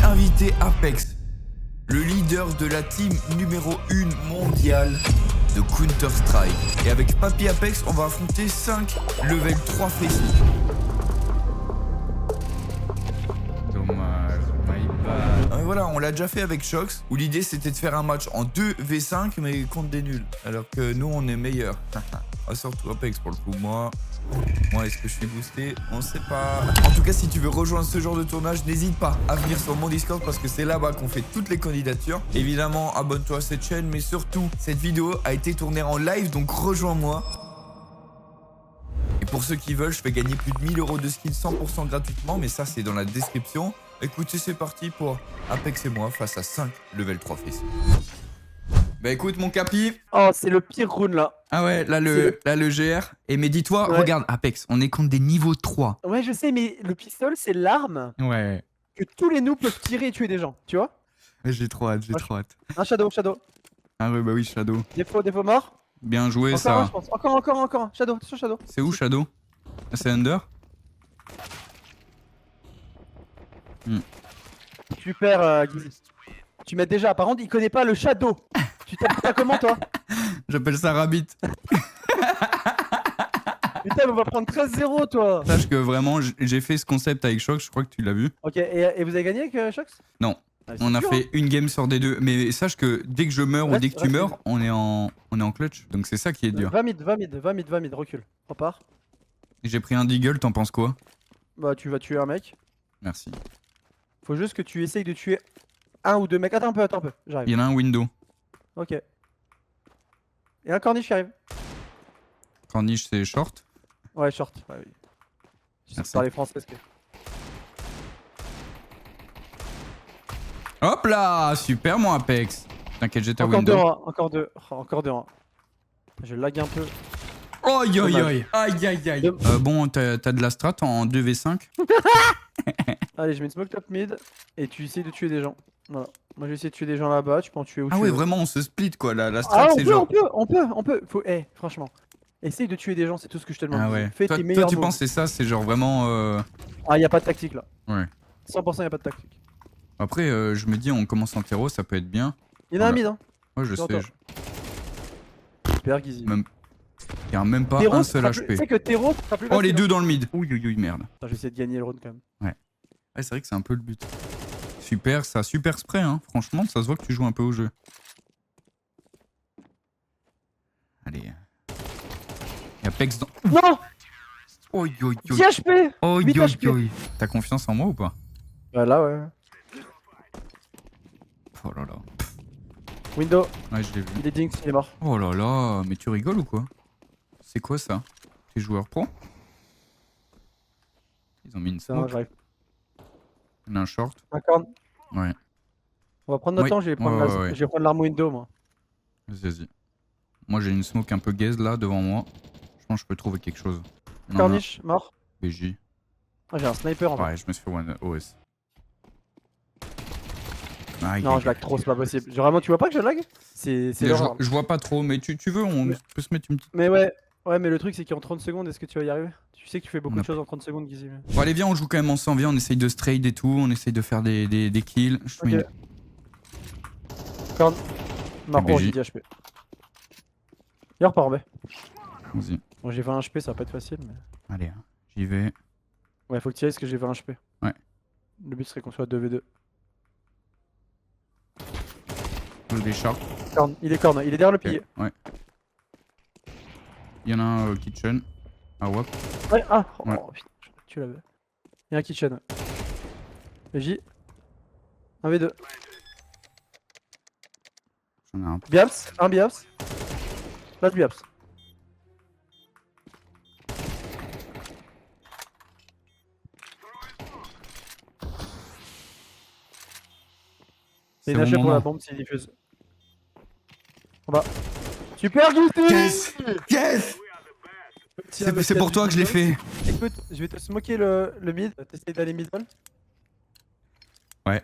invité Apex, le leader de la team numéro 1 mondiale de Counter-Strike. Et avec Papy Apex, on va affronter 5 level 3 faces. Dommage, my bad. Voilà, on l'a déjà fait avec Shox, où l'idée c'était de faire un match en 2v5 mais contre des nuls. Alors que nous on est meilleurs. Ah, surtout Apex pour le coup. Moi, est-ce que je suis boosté? On sait pas. En tout cas, si tu veux rejoindre ce genre de tournage, n'hésite pas à venir sur mon Discord parce que c'est là-bas qu'on fait toutes les candidatures. Évidemment, abonne-toi à cette chaîne, mais surtout, cette vidéo a été tournée en live, donc rejoins-moi. Et pour ceux qui veulent, je fais gagner plus de 1000 € de skins 100% gratuitement, mais ça c'est dans la description. Écoutez, c'est parti pour Apex et moi face à 5 level 3 fils. Bah écoute mon Capi. Oh, c'est le pire round là. Ah ouais, là le GR. Et mais dis-toi, Ouais. regarde Apex, on est contre des niveaux 3. Ouais, je sais, mais le pistolet, c'est l'arme Ouais, que tous les noobs peuvent tirer et tuer des gens, tu vois? j'ai trop hâte, Ouais. Un shadow. Ah ouais, bah oui, Shadow. Défaut mort. Bien joué Encore ça. un, je pense. Encore un. Shadow, attention, shadow. C'est où Shadow? Ah, c'est Under? Super, Guizy. Tu mets déjà, par contre, il connaît pas le shadow. Tu t'appelles ça comment, toi? J'appelle ça Rabbit. Putain, on va prendre 13-0, toi. Sache que vraiment, j'ai fait ce concept avec Shox, je crois que tu l'as vu. Ok, et vous avez gagné avec Shox? Non. Ah, c'est On a dur, fait une game sur des deux. Mais sache que dès que je meurs ou Reste- dès que tu reste meurs, on est en clutch. Donc c'est ça qui est hein. dur. 20 mid, recule. Repars. J'ai pris un deagle, t'en penses quoi? Bah, tu vas tuer un mec. Merci. Faut juste que tu essayes de tuer un ou deux mecs. Attends un peu, j'arrive. Il y en a un window. Ok. Et un corniche qui arrive. Corniche, c'est short. Ouais, short. Ouais, oui. Je sais Merci. parler français. Parce que... Hop là! Super mon Apex. T'inquiète, j'ai ta Encore deux, window. encore deux. Oh, encore deux. Je lag un peu. Aïe aïe Dommage. aïe. Aïe aïe aïe. Dem- Bon, t'as de la strat en 2v5. Allez, je mets une smoke top mid et tu essayes de tuer des gens. Voilà. Moi, je vais essayer de tuer des gens là-bas. Tu peux en tuer où Ah tu ouais, veux. vraiment, on se split quoi. La strat, Ah, c'est genre. on peut. Faut, franchement. Essaye de tuer des gens, c'est tout ce que je te demande. Ah ouais. Fais Toi, tes toi, meilleurs tu moves. penses que c'est ça, c'est genre vraiment. Ah, y a pas de tactique là. Ouais. 100% y a pas de tactique. Après, je me dis, on commence en terreau, ça peut être bien. Il y en a un Voilà. mid, hein. Ouais, je J'entends. sais. Super, Guizy. Même. Il y a même pas Terreau, un ce seul sera plus- Tu HP. sais que Terreau, ce sera plus Oh, les facile, deux dans le mid. Ouh, merde. hein. Je vais essayer de gagner le round quand même. Ouais, c'est vrai que c'est un peu le but. Super, ça super spray, hein. Franchement, ça se voit que tu joues un peu au jeu. Allez. Il y a Pex dans. Non! Oi, oi, 10 oi. HP! Oi, 8 oi, HP. oi. T'as confiance en moi ou pas? Bah là, ouais. Oh là là. Window, Ouais, je l'ai vu. il est Jinx, il est mort. Oh là là, mais tu rigoles ou quoi? C'est quoi ça? T'es joueur pro? Ils ont mis une Ça, smoke. j'arrive. Il y en a un short. Un corn. Ouais. On va prendre notre Oui. temps, je vais prendre Ouais, ouais. je vais prendre l'arme window, moi. Vas-y. Moi j'ai une smoke un peu gaze là devant moi. Je pense que je peux trouver quelque chose. Non, Corniche, mort. non, BJ. Ah, j'ai un sniper en vrai. Ouais, je me suis fait one OS. Aïe, Non, aïe, je lag aïe. trop, c'est pas possible. Vraiment, tu vois pas que je lag? C'est Je, l'horreur. je vois pas trop, mais tu veux, on Mais- peut se mettre une petite. Mais ouais, mais le truc c'est qu'en 30 secondes, est-ce que tu vas y arriver? Tu sais que tu fais beaucoup On a de choses en 30 secondes, Guizy. Bon, allez, viens, on joue quand même ensemble. Viens, on essaye de straight et tout. On essaye de faire des kills. Je mets Ok. Corn. Mort, BJ. oh, j'ai 10 HP. Il repart en B. Vas-y. Bon, j'ai 20 HP, ça va pas être facile, mais. Allez, hein, j'y vais. Ouais, faut que tu ailles parce que j'ai 20 HP. Ouais. Le but serait qu'on soit 2v2. Joue des sharks. Corn, il est derrière le Ok, pilier. ouais. Il y en a un kitchen. Ah, wop. Ouais, ah, oh, Ouais. putain, tu l'avais. Il y a un kitchen. J. 1v2. J'en ai un. Biaps, un Biaps. Là, Biaps. C'est une mon HP pour la moment. bombe, c'est diffuse. En bas. Super Guilty! Yes! Yes! C'est pour toi que je l'ai fait. Écoute, je vais te smoker le mid. T'essayes d'aller mid wall. Ouais.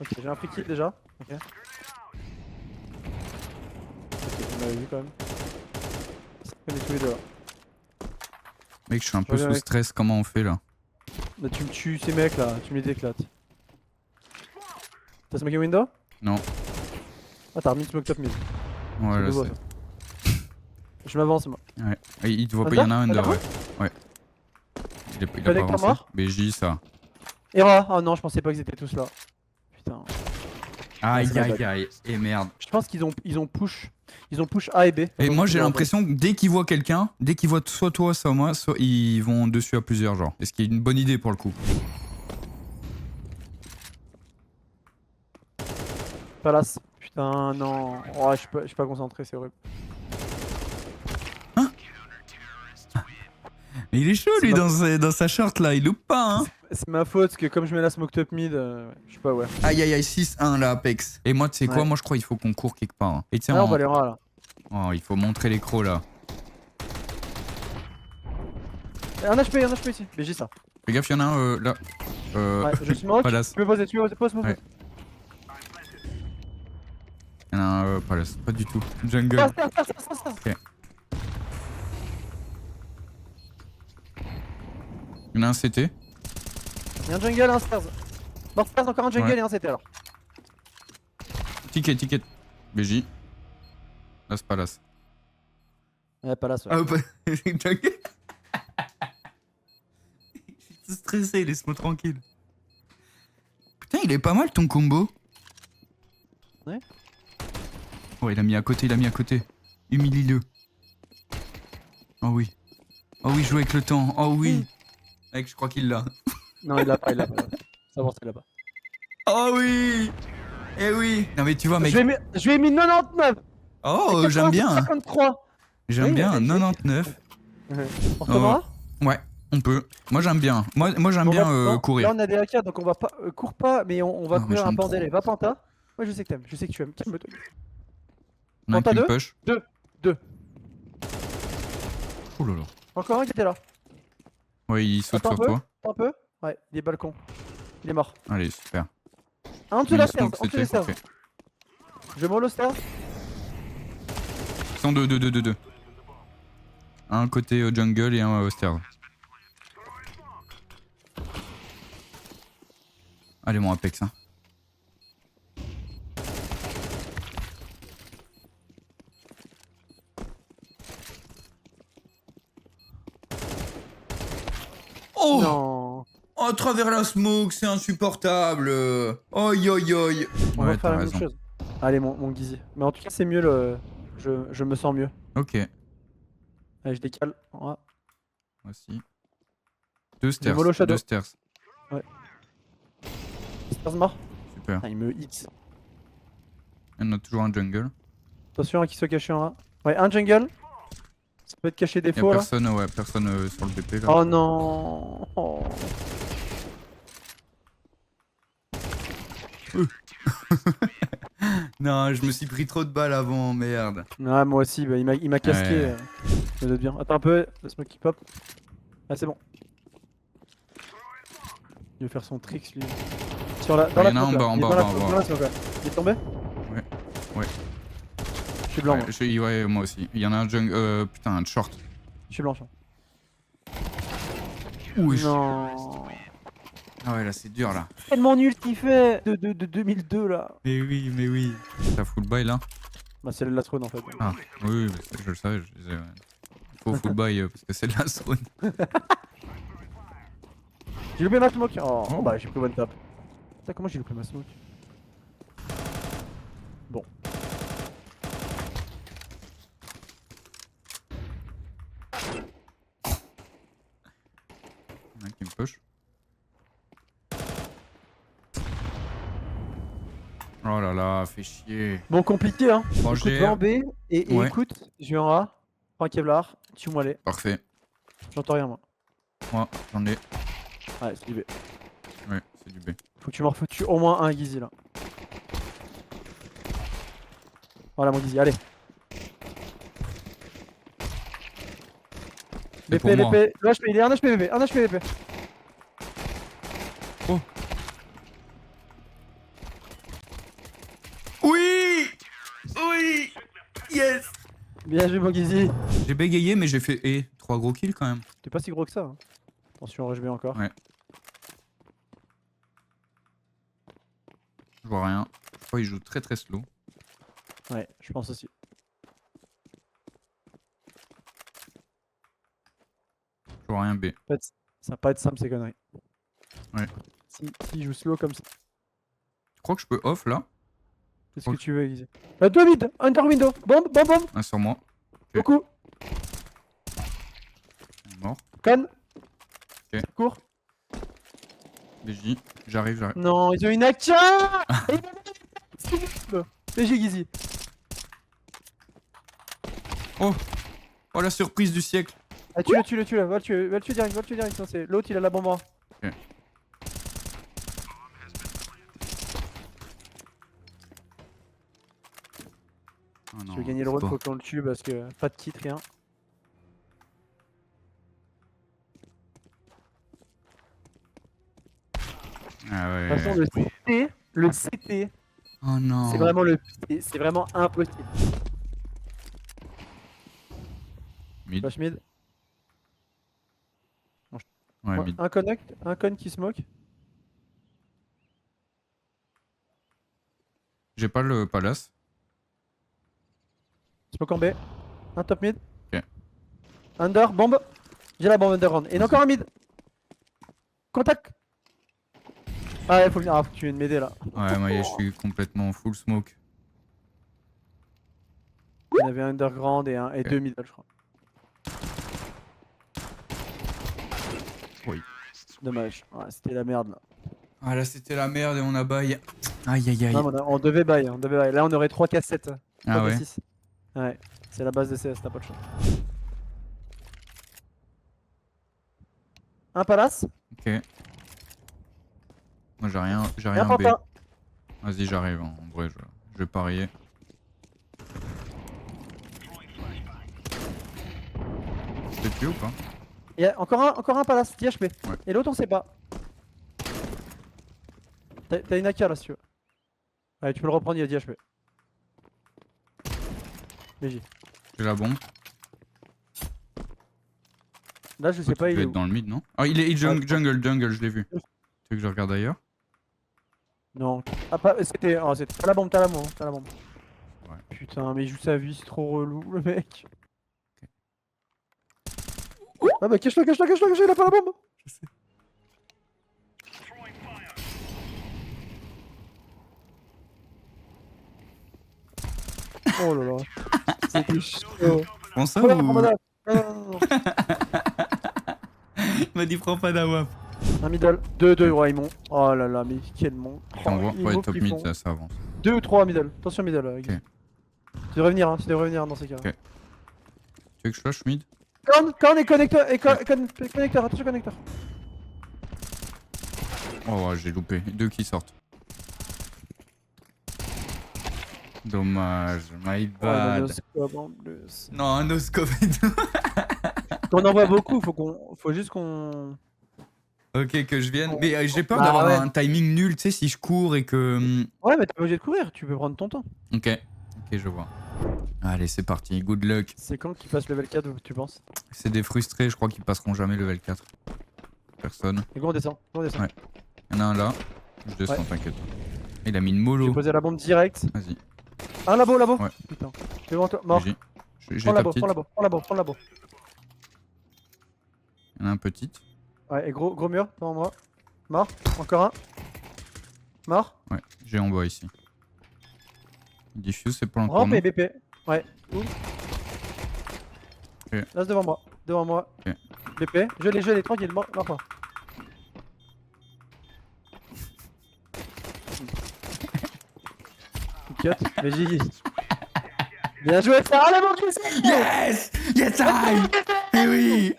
Ok, j'ai un free kill déjà. Ok. Ok, on l'avait vu quand même. On est tous les deux là. Mec, je suis un Je peu reviens sous avec. stress. Comment on fait là? Là, tu me tues ces mecs là, tu me les éclates. T'as smoké window? Non. Ah, t'as remis smoke top mid. Ouais, C'est là nouveau, c'est. ça. Je m'avance moi. Ouais. Et il te voit pas, Under? il y en a un under, Under? ouais. Ouais. Il a pas Connecteur avancé. mort? BJ, ça. Era! Oh non, je pensais pas qu'ils étaient tous là. Putain. Aïe, c'est la aïe, bug. aïe. Et merde. Je pense qu'ils ont push. Ils ont push A et B. Et Attends, moi je j'ai vais l'impression que dès qu'ils voient quelqu'un, dès qu'ils voient soit toi, soit moi, soit ils vont dessus à plusieurs, genre. Et ce qui est une bonne idée pour le coup. Palace. Putain, non. Oh, je suis pas concentré, c'est horrible. Mais il est chaud C'est lui ma- dans sa short là, il loupe pas hein. C'est ma faute, parce que comme je mets la smoke top mid, je sais pas, ouais. Aïe aïe aïe, 6-1 là, Apex. Et moi tu sais quoi, Ouais. moi je crois qu'il faut qu'on court quelque part. Hein. Et tu sais, Ah, on va les rats là. oh, il faut montrer les crocs là. Un HP ici. BG ça. Fais gaffe, il y en a un là. Ouais, je smoke. Palace. Tu peux poser, pose. Ouais. Il y en a un Palace, pas du tout. Jungle. Stairs. Ok. Il y en a un CT. Il y a un jungle, un stairs. Mort stairs, encore un jungle Ouais. et un CT alors. Ticket. BJ. Là c'est Palace. Ouais, Palace. Ouais. Ah bah, jungle. Je suis stressé, laisse-moi tranquille. Putain, il est pas mal ton combo. Ouais. Oh, il a mis à côté. Humilie-le. Oh oui, joue avec le temps. Oh oui. Mec, je crois qu'il l'a. Non, il l'a pas. Ça va, il l'a pas. Oh oui. Eh oui. Non mais tu vois, mec. Je lui ai mis 99. Oh, Et j'aime bien. 53. J'aime Oui, bien, mais- 99. On recommence. Ouais, on peut. Moi j'aime bien. Moi j'aime On bien va- non, courir. Là, on a des AK, donc on va pas. Cours pas, mais on va Ah, mais courir un j'aime bordel. Va Panta. Moi, je sais que t'aimes. Je sais que tu aimes. Calme-toi. On a un Panta qui me deux push. Deux. Oh là là. Encore un qui était là. Ouais, il saute Attends sur toi. Un peu. Ouais, des balcons. Il est mort. Allez, super. Un en dessous de la Le stairs. smoke, En dessous des c'était stairs. parfait. Je mollo stairs. Ils sont deux. Un côté jungle et un stairs. Allez, mon Apex. Hein. Oh, Non. à travers la smoke, c'est insupportable. Oi. On Ouais, va faire t'as la même raison. chose. Allez, mon Gizzy. Mais en tout cas, c'est mieux le. Je me sens mieux. Ok, Allez, je décale. Ouais. voici. Deux mollo shadow. stairs. Stairs mort. Super. Ah, il me hit. Il y en a toujours un jungle. Attention, qui soit caché en A. Ouais, un jungle. Ça peut être caché des Y'a faux là. personne sur le BP là. Oh non. Oh. Non, je me suis pris trop de balles avant, merde. Ouais, moi aussi, bah, il m'a casqué. Ouais. Je me doute bien. Attends un peu, laisse-moi qu'il pop. Ah, c'est bon. Il veut faire son trick lui. Sur la, dans Il y la en a smoke, en là. bas, Il est en dans bas, la en smoke, là. Il est tombé. Ouais. Je suis blanc, moi. Ouais, moi aussi. Il y en a un jungle. Putain, un short. Je suis blanc. je suis Ouh, Non. Ah ouais, là c'est dur là. Tellement nul ce qu'il fait de 2002 là. Mais oui. T'as full buy là? Bah, c'est le last round en fait. Ah, oui, je le savais. Je disais, ouais. Il faut full buy parce que c'est le last round. J'ai loupé ma smoke. Oh, Oh. bah, j'ai pris one tap. Putain, comment j'ai loupé ma smoke? Bon. Il y en a un qui me push. Oh là là, fait chier. Bon, compliqué hein. Bon, Écoute, j'ai. va en B et Ouais. écoute, je vais en A. Prends un Kevlar, tue-moi les. Parfait. J'entends rien moi. Moi, j'en ai. Ouais, c'est du B. Ouais, c'est du B. Faut que tu m'en refoutues au moins un Gizzy là. Voilà mon Gizzy, allez. C'est BP, pour moi. BP, le HP, il est 1 HP BP, 1 HP BP. Oui. Yes. Bien joué mon Gizzy. J'ai bégayé, mais j'ai fait 3 gros kills quand même. T'es pas si gros que ça. Hein. Attention, rush B encore. Ouais. vois rien. Je crois qu'il joue très très slow. Ouais, je pense aussi. Je vois rien B. En fait, ça va pas être simple ces conneries. Ouais. Si joue slow comme ça, Tu crois que je peux off là? c'est ce que tu veux, Easy. 2 mid, under window, bombe, bombe, bombe, Un sur moi. beaucoup. Mort. Con. Ok. Ça court. BJ. J'arrive. Non, ils ont une action. BG Easy. Oh! Oh la surprise du siècle! Ah, tue-le, va le tuer direct, non, c'est l'autre, il a la bombe. Ok. Oh Si non, tu veux gagner le c'est round, pas- faut qu'on le tue parce que pas de kit, rien. Ah De toute façon, ouais. le CT, Oh non. c'est vraiment impossible. Mid. Flash mid. Ouais, mid. Un con qui smoke. J'ai pas le palace. Smoke en B. Un top mid. Ok. Under, bombe. J'ai la bombe underground. Et encore un mid. Contact. Ah ouais, faut que tu viennes m'aider là. Ouais, moi je suis complètement full smoke. Il y en avait un underground et deux middle, je crois. Oui. Dommage. Ouais, c'était la merde là. Ah là c'était la merde et on a bail. Aïe aïe aïe. Non, mais on devait bail, Là, on aurait 3 cassettes. Ah ouais. 6. Ouais, c'est la base de CS, t'as pas de choix. Un palace. Ok. Moi j'ai rien Un B. pantin. Vas-y j'arrive en vrai je vais parier. C'est tué ou pas? Il y a encore un palace, 10 HP. Ouais. Et l'autre, on sait pas. T'as une AK là si tu veux. Ouais, tu peux le reprendre, il y a 10 HP. BJ. J'ai la bombe. Là, je sais pas, Il il doit est être où. dans le mid non? Ah il est jungle, je l'ai vu. Tu veux que je regarde ailleurs? Non. Ah, c'était t'as la bombe, t'as la bombe. Ouais. Putain, mais il joue sa vie, c'est trop relou le mec. Ah bah cache-toi, il a pas la bombe. Je sais. Oh là là. C'était chaud. Prends ça Oh là, ou... prends pas d'AWP. Non. Il m'a dit prends pas d'AWP. Un middle. 2, ouais, ils m'ont. Oh là là, mais quel monde. T'envoies? Les Ouais moves top qu'ils mid font. ça avance. 2 ou 3 middle. Attention middle. Ok. Tu devrais venir, tu devrais venir dans ces cas. Ok. Tu veux que je flash mid? Corn et connecteur, connecteur, attention connecteur. Oh ouais, j'ai loupé. 2 qui sortent. Dommage, my Oh, la bad. noscope en plus. Non, un noscope et tout. On en voit beaucoup, faut juste qu'on. Ok, que je vienne. Mais j'ai peur Ah, d'avoir ouais. un timing nul, tu sais, si je cours et que... Ouais, mais t'es pas obligé de courir, tu peux prendre ton temps. Ok, ok, je vois. Allez, c'est parti, good luck. C'est quand qu'il passe level 4, tu penses? C'est des frustrés, je crois qu'ils passeront jamais level 4. Personne. Et go, on descend, Ouais. Il y en a un là. Je descends, t'inquiète. Il a mis une mollo. J'ai posé la bombe direct. Vas-y. Un labo. Ouais. Putain. Devant toi, mort. J'ai Prends ta la petite. prends la labo. Il y en a un petit. Ouais, et gros mur devant moi. Mort. Encore un. Mort. Ouais, j'ai en bas ici. Diffuse, c'est pas encore Rampe non. et BP. Ouais. Où Ok. Là, devant moi. Ok. BP. Je l'ai, tranquille, mort pas. Cut, mais j'ai. Bien joué, Sarah, la manqué, Yes! Yes, I! Eh oui!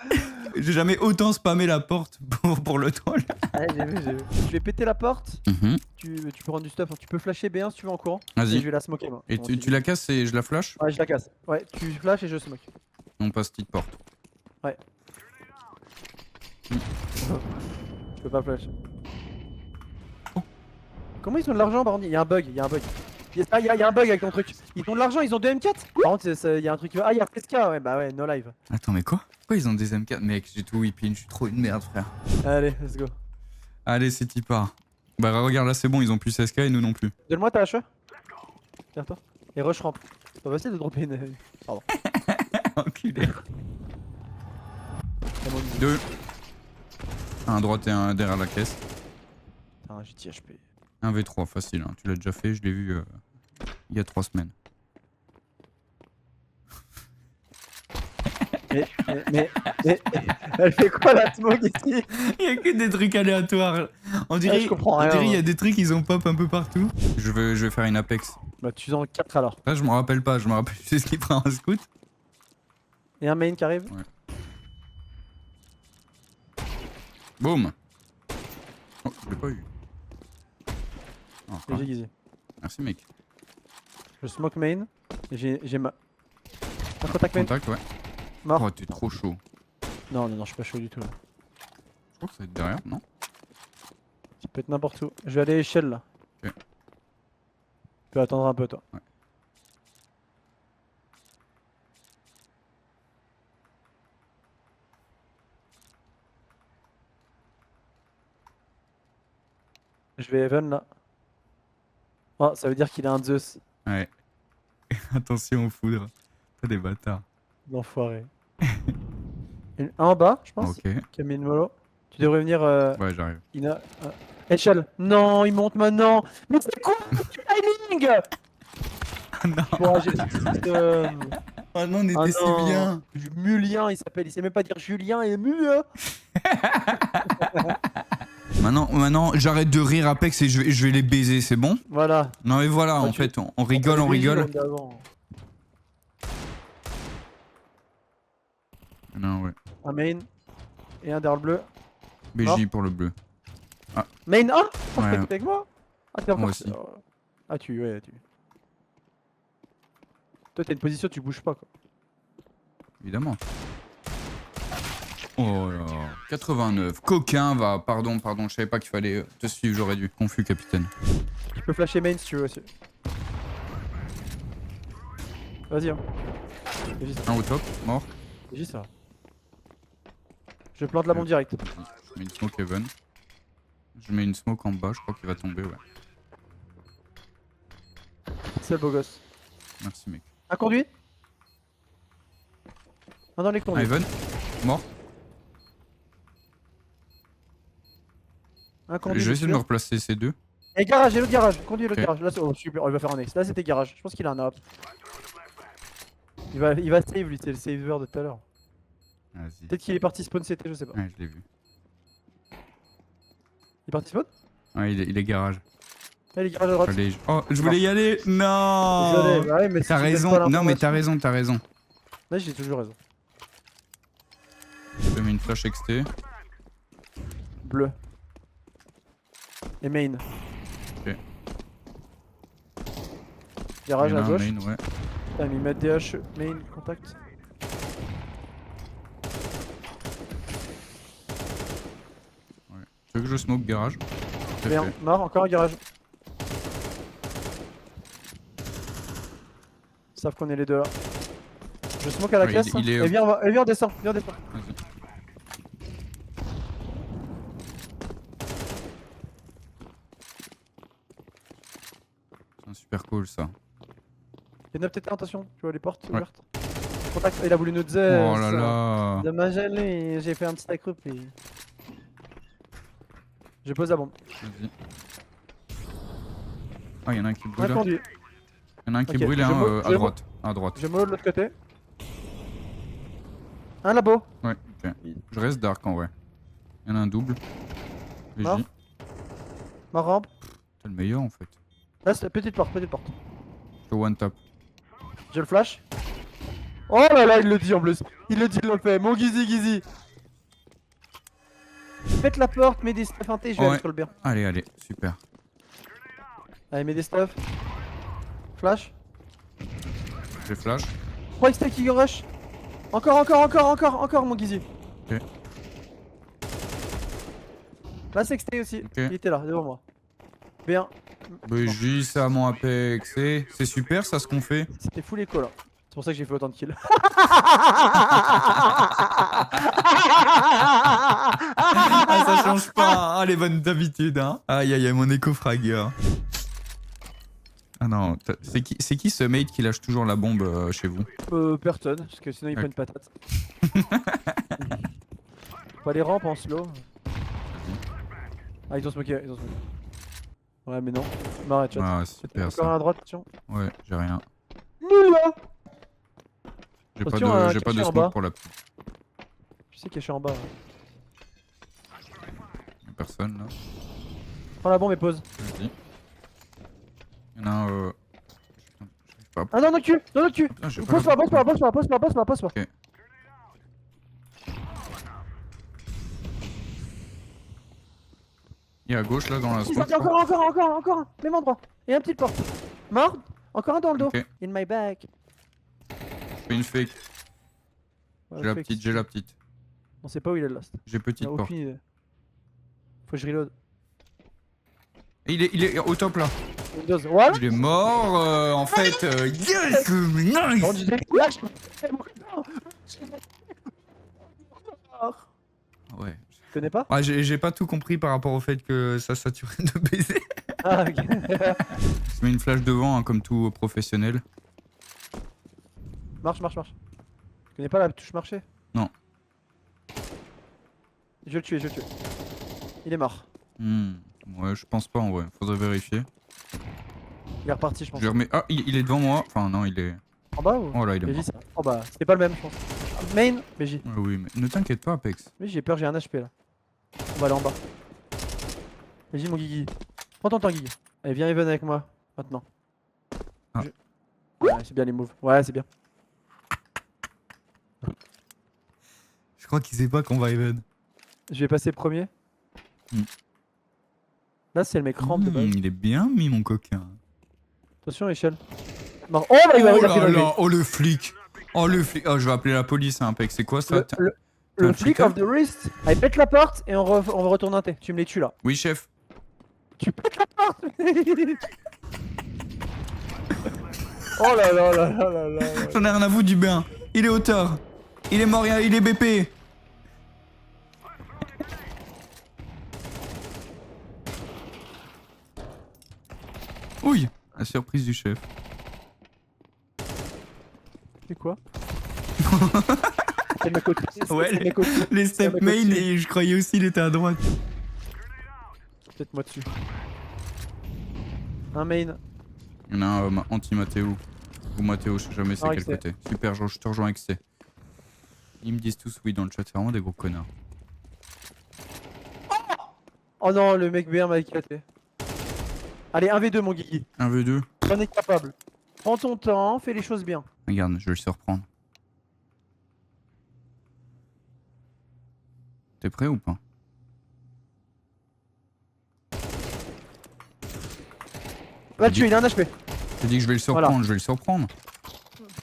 J'ai jamais autant spammé la porte pour le troll. Ouais, j'ai vu. Je vais péter la porte. Tu peux rendre du stuff. Tu peux flasher B1 si tu veux en courant. Et je Vas-y. vais la smoker moi. Et tu la casses et je la flash? Ouais, je la casse. Ouais, tu flashes et je smoke. On passe petite porte. Je peux pas flash. Comment ils ont de l'argent par contre? Il y a un bug. Il y a un bug avec ton truc. Ils ont de l'argent, ils ont 2 M4. Par contre, il y a un truc qui va. Ah, il y a FSK. Ouais, bah ouais, no live. Attends, mais quoi? Pourquoi ils ont des M4? Mec, j'ai tout whipping, je suis trop une merde, frère. Allez, let's go. Allez, c'est y part. Bah regarde là c'est bon, ils ont plus SK et nous non plus. Donne-moi ta HE. Tiens-toi. Et rush ramp. C'est pas facile de dropper une. Pardon. Enculé. C'est bon, 2. Un à droite et un derrière la caisse. putain, j'ai 10 HP. Un V3 facile, hein. Tu l'as déjà fait, je l'ai vu il y a 3 semaines. Mais, elle fait quoi la smoke ici? Il y a que des trucs aléatoires. On dirait, je comprends on rien, dirait il y a moi. des trucs ils ont pop un peu partout. Je vais faire une Apex. Bah, tu en 4 alors. Là je me rappelle pas, je me rappelle juste ce qu'il prend un scout. Et un main qui arrive. Boum. Oh, je l'ai pas eu. Oh, Et j'ai Gizzy. merci mec. Je smoke main. Et j'ai ma. Un contact main. Contact, ouais. Mort. Oh, t'es trop chaud. Non, je suis pas chaud du tout là. Je crois que ça va être derrière, non? Ça peut être n'importe où. Je vais aller à l'échelle là. Ok. Tu peux attendre un peu toi. Ouais. Je vais Even là. Oh, ça veut dire qu'il a un Zeus. Ouais. Attention aux foudres. T'as des bâtards. L'enfoiré. Un en bas, je pense. Ok. Qui a mis une mollo. Tu devrais venir. Ouais, j'arrive. Ina. Échelle. Non, il monte maintenant. Mais c'est quoi ce timing? Ah non. Ouais, j'ai le Oh non, on était Ah si non. bien. Mulien, il s'appelle. Il sait même pas dire Julien et Mulien. Maintenant, j'arrête de rire Apex et je vais les baiser, c'est bon? Voilà. Non mais voilà, Ouais, en tu- fait, on rigole, on rigole. Non, ouais. Un main et un derrière le bleu. BJ pour le bleu. Main. Ah, Ouais. t'es avec moi? Ah, t'es encore. Moi aussi. Ah, ouais, tu. Toi, t'as une position, tu bouges pas quoi. Évidemment. Oh là. 89. Coquin va. Pardon, je savais pas qu'il fallait te suivre, j'aurais dû. Confus, capitaine. Tu peux flasher main si tu veux aussi. Vas-y, hein. Un au top, mort. Vas-y, ça va. Je plante la bombe direct. Je mets une smoke heaven. Je mets une smoke en bas, je crois qu'il va tomber, ouais. C'est le beau gosse. Merci mec. Un conduit. Un dans les Un conduits. heaven. Mort. Un Je conduit. vais essayer de me sûr. replacer ces deux. Et garage, et l'autre garage. Conduit l'autre Ok. garage. Là, oh, super. Oh, il va faire un ace. Là, c'était garage. Je pense qu'il a un up. Il va save lui, c'est le saver de tout à l'heure. Vas-y. Peut-être qu'il est parti spawn CT, je sais pas. Ouais, je l'ai vu. Il est parti spawn? Ouais, il est garage. Allez, garage à droite. Allez, oh, je voulais y aller. Non. Désolé, bah ouais, mais si T'as tu laisses raison. pas Non, mais t'as l'information- raison, t'as raison. Là, j'ai toujours raison. Je mets une flash XT. Bleu. Et main. Ok. Garage Il y en à a un gauche. main, ouais. Putain, il met DH, main, contact. Tu veux que je smoke garage? C'est Bien, fait. mort, encore un garage. Ils savent qu'on est les deux là. Je smoke à la Ouais, caisse. il est, Et viens, on descend, viens, on descend. Vas-y. C'est un super call ça. Il y en a peut-être un, attention, tu vois les portes Ouais. ouvertes. Contact, il a voulu nous Oh dire. là là. Dommage à lui, j'ai fait un petit accroupi. Je pose la bombe. Vas-y. Ah, y'en a un qui Un brûle là. conduit. Y'en a un qui Ok, brûle et je un me- à je droite. À droite. Je mollo de l'autre côté. Un labo. Ouais, ok. Je reste dark en vrai. Y'en a un double. Mort. VJ. Ma rampe. T'es le meilleur en fait. Là, c'est petite porte, petite porte. Je one tap. J'ai le flash. Oh là là, il le dit en plus. Il le dit, il le fait. Mon Gizzy Gizzy. Faites la porte, mets des stuff inté, je vais Ouais. aller sur le bien. Allez, allez, super. Allez, mets des stuff. Flash. J'ai flash. 3 XT qui rush. Encore, mon Gizzy. Ok. Là, c'est XT aussi. Ok. Il était là, devant moi. Bien. VJ, c'est à mon Apex. C'est super ça ce qu'on fait. C'était full écho là. C'est pour ça que j'ai fait autant de kills. Ah, ça change pas. Ah, les bonnes habitudes, hein. Aïe, aïe, aïe, mon éco-fragueur. Ah non, c'est qui ce mate qui lâche toujours la bombe chez vous? Personne, parce que sinon il prend une patate. Pas les rampes en slow. Ah, ils ont smoké, ils ont smoké. Ouais, mais non. M'arrête, chat. Ah, super Encore un ça. à droite, attention. Ouais, j'ai rien. Nul. J'ai Attention, pas de caché en bas. smoke pour la petite. Je sais caché en bas. Y'a personne là. Prends la bombe et pose. Vas-y. Y'en a un. Putain, j'arrive pas. Ah non, non, cul. Non, non, cul. Putain, j'ai Pose la pas, pose pas, pose pas, pose pas, pose pas, pose pas. Ok. Il est à gauche là dans la smoke. Encore un. Même endroit. Et un petit porte. Mort. Encore un dans le dos. Ok. In my bag. Je fais une fake. Ouais, J'ai la fake. petite, j'ai la petite. On sait pas où il est le last. J'ai petite On a porte. aucune idée. Faut que je reload. Et il est au top là. Windows. Voilà. Il est mort en fait. Yes, nice. On dit lâche. Ouais. Tu connais pas? Ouais, j'ai pas tout compris par rapport au fait que ça saturait de baiser. Ah, ok. Je mets une flash devant hein, comme tout professionnel. Marche. Tu connais pas la touche marché? Non. Je vais le tuer. Il est mort. Ouais, je pense pas en vrai. Faudrait vérifier. Il est reparti, je pense. Je le remets. Ah, il est devant moi. Enfin, non, il est. En bas ou? Oh là, il est BJ, mort. c'est en bas. C'était pas le même, je pense. Main, BJ. Ouais, oui, mais ne t'inquiète pas, Apex. BJ, j'ai peur, j'ai un HP là. On va aller en bas. BJ, mon Guigui. Prends ton temps, Guigui. Allez, viens Even avec moi. Maintenant. Ah. Ouais, c'est bien les moves. Ouais, c'est bien. Je crois qu'il sait pas qu'on va even. Je vais passer premier. Là, c'est le mec rampe de base. Il est bien mis, mon coquin. Attention, échelle. Mort. Oh, bah, il a Oh fait là l'enlever. là, oh le flic. Oh le flic. Oh, je vais appeler la police, hein, Apex. C'est quoi ça? Le un flic cheater of the wrist. Allez, pète la porte et on retourne un T. Tu me les tues là. Oui, chef. Tu pètes la porte. Oh là là là là là là. J'en ai rien à vous du bien. Il est auteur. Il est mort, il est BP. Oui, la surprise du chef. C'est quoi? C'est ma côté. Ouais, C'est ma côté. Les C'est step un mec main au-dessus. et je croyais aussi il était à droite. Peut-être moi dessus. Un main. Il y en a un anti-Mathéo. Ou Mathéo, je sais jamais c'est Ah, quel XC. côté. Super, je te rejoins avec C. Ils me disent tous oui dans le chat, c'est vraiment des gros connards. Oh non, le mec BR m'a éclaté. Allez, 1v2 mon Guigui. 1v2. On est capable. Prends ton temps, fais les choses bien. Regarde, je vais le surprendre. T'es prêt ou pas? Va le tuer, il a un HP. J'ai dit que je vais le surprendre, Voilà. je vais le surprendre.